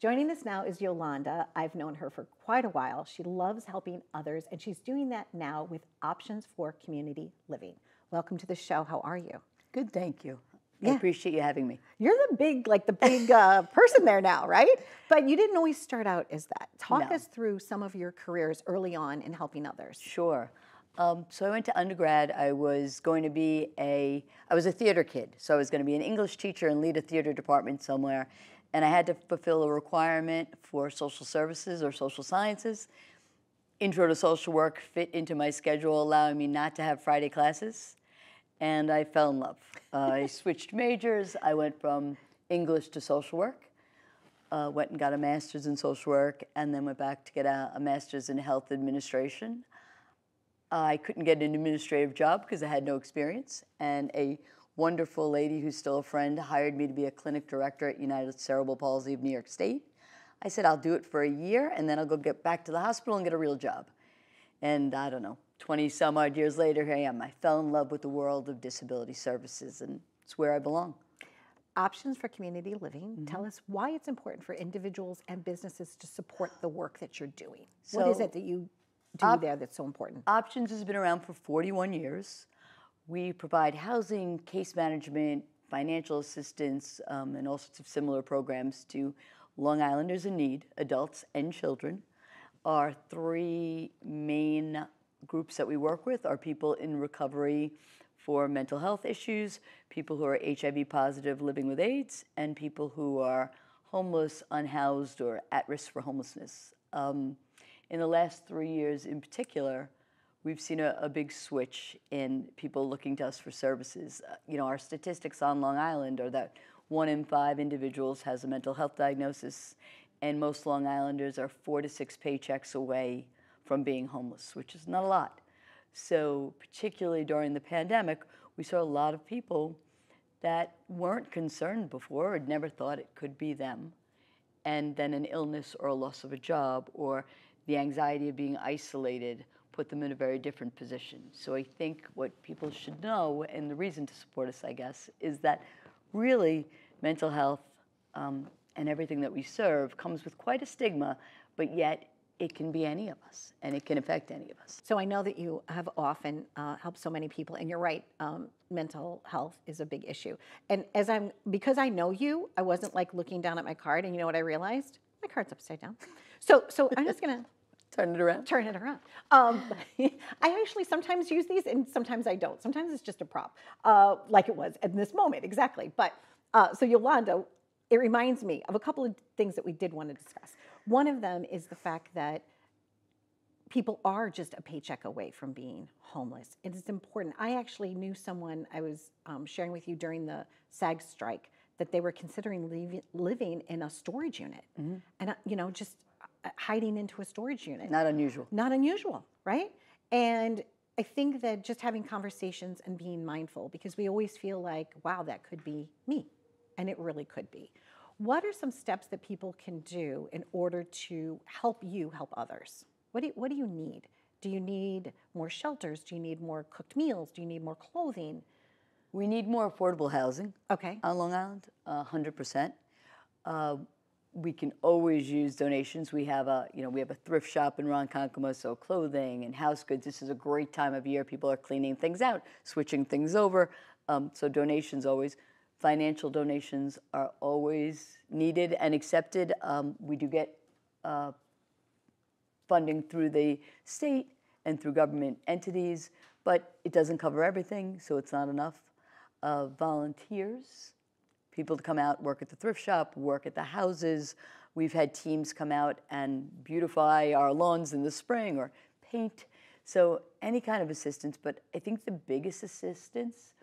Joining us now is Yolanda. I've known her for quite a while. She loves helping others, and she's doing that now with Options for Community Living. Welcome to the show. How are you? Good, thank you. Yeah. I appreciate you having me. You're the big person there now, right? But you didn't always start out as that. Talk No. us through some of your careers early on in helping others. Sure. So I went to undergrad. I was a theater kid. So I was going to be an English teacher and lead a theater department somewhere. And I had to fulfill a requirement for social services or social sciences. Intro to social work fit into my schedule, allowing me not to have Friday classes. And I fell in love. I switched majors. I went from English to social work, went and got a master's in social work, and then went back to get a master's in health administration. I couldn't get an administrative job because I had no experience, and a wonderful lady who's still a friend hired me to be a clinic director at United Cerebral Palsy of New York State. I said, I'll do it for a year, and then I'll go get back to the hospital and get a real job. And I don't know, 20 some odd years later, here I am. I fell in love with the world of disability services, and it's where I belong. Options for Community Living. Tell us why it's important for individuals and businesses to support the work that you're doing. What is it that you do there that's so important? Options has been around for 41 years. We provide housing, case management, financial assistance, and all sorts of similar programs to Long Islanders in need, adults and children. Our three main groups that we work with are people in recovery for mental health issues, people who are HIV positive living with AIDS, and people who are homeless, unhoused, or at risk for homelessness. In the last 3 years in particular, we've seen a big switch in people looking to us for services. Our statistics on Long Island are that 1 in 5 individuals has a mental health diagnosis, and most Long Islanders are 4 to 6 paychecks away from being homeless, which is not a lot. So particularly during the pandemic, we saw a lot of people that weren't concerned before or had never thought it could be them. And then an illness or a loss of a job or the anxiety of being isolated put them in a very different position. So I think what people should know, and the reason to support us, I guess, is that really mental health and everything that we serve comes with quite a stigma, but yet it can be any of us, and it can affect any of us. So I know that you have often helped so many people, and you're right, mental health is a big issue. And because I know you, I wasn't like looking down at my card, and you know what I realized? My card's upside down. So I'm just gonna Turn it around. Turn it around. I actually sometimes use these, and sometimes I don't. Sometimes it's just a prop, like it was in this moment, exactly. But so Yolanda, it reminds me of a couple of things that we did want to discuss. One of them is the fact that people are just a paycheck away from being homeless. It is important. I actually knew someone I was sharing with you during the SAG strike that they were considering living in a storage unit, and just hiding into a storage unit. Not unusual. Not unusual, right? And I think that just having conversations and being mindful, because we always feel like, wow, that could be me, and it really could be. What are some steps that people can do in order to help you help others? What do you need? Do you need more shelters? Do you need more cooked meals? Do you need more clothing? We need more affordable housing. Okay. On Long Island, 100%. We can always use donations. We have a thrift shop in Ronkonkoma, so clothing and house goods. This is a great time of year. People are cleaning things out, switching things over. So donations always. Financial donations are always needed and accepted. We do get funding through the state and through government entities, but it doesn't cover everything, so it's not enough. Volunteers, people to come out, work at the thrift shop, work at the houses. We've had teams come out and beautify our lawns in the spring or paint. So any kind of assistance, but I think the biggest assistance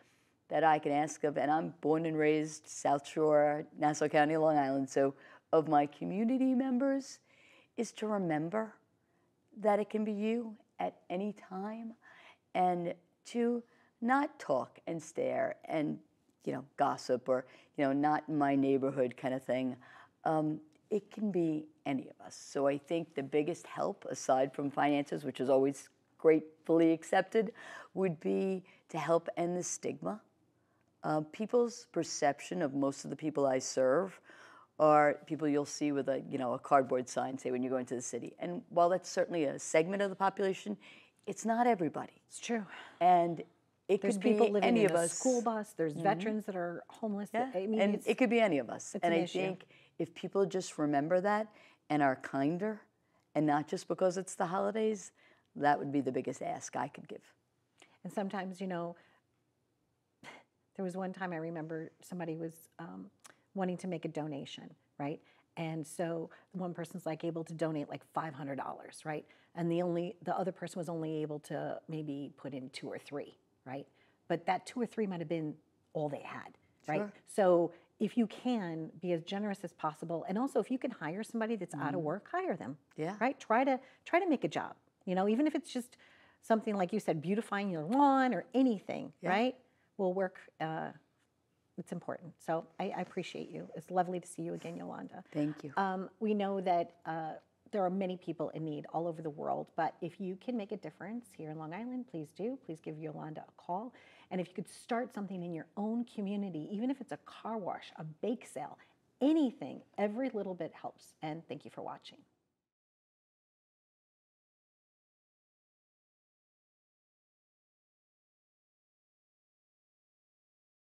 that I can ask of, and I'm born and raised South Shore, Nassau County, Long Island, so of my community members, is to remember that it can be you at any time, and to not talk and stare and gossip or not in my neighborhood kind of thing. It can be any of us. So I think the biggest help, aside from finances, which is always gratefully accepted, would be to help end the stigma. People's perception of most of the people I serve are people you'll see with a, a cardboard sign, say, when you go into the city. And while that's certainly a segment of the population, it's not everybody. It's true. And it There's could people be living any in of a us. school bus. There's veterans that are homeless. Yeah, I mean, and it could be any of us. It's And an I issue. think if people just remember that and are kinder, and not just because it's the holidays, that would be the biggest ask I could give. And sometimes, there was one time I remember somebody was wanting to make a donation, right? And so one person's like able to donate like $500, right? And the other person was only able to maybe put in 2 or 3, right? But that 2 or 3 might have been all they had, right? Sure. So if you can be as generous as possible, and also if you can hire somebody that's out of work, hire them. Yeah. Right? Try to make a job. Even if it's just something like you said, beautifying your lawn or anything, right? Will work. It's important. So I appreciate you. It's lovely to see you again, Yolanda. Thank you. We know that there are many people in need all over the world, but if you can make a difference here in Long Island, please do. Please give Yolanda a call. And if you could start something in your own community, even if it's a car wash, a bake sale, anything, every little bit helps. And thank you for watching.